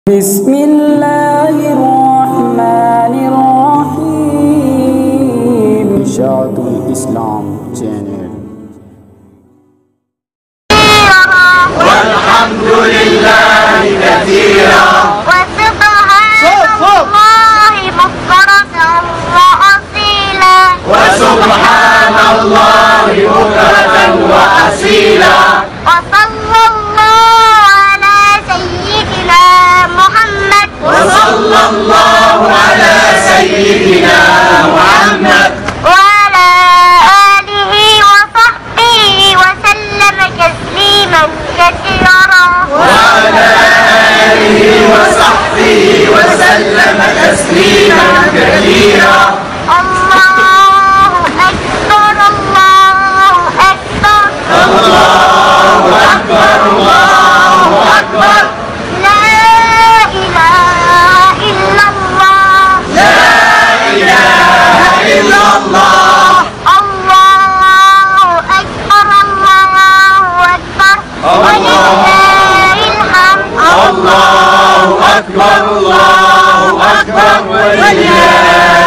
بسم الله الرحمن الرحيم إشاعة الإسلام channel والحمد لله كثيرا وسبحان الله بكرة وأصيلا وسبحان الله بكرة وأصيلا وصلى الله على سيدنا محمد وصلى الله على سيدنا محمد وعلى آله وصحبه وسلم تسليما كثيرا وعلى آله وصحبه وسلم تسليما كثيرا. الله أكبر الله أكبر الله أكبر الله أكبر لا إله إلا الله لا إله إلا الله. الله أكبر الله أكبر ولله الحمد الله أكبر الله أكبر ولله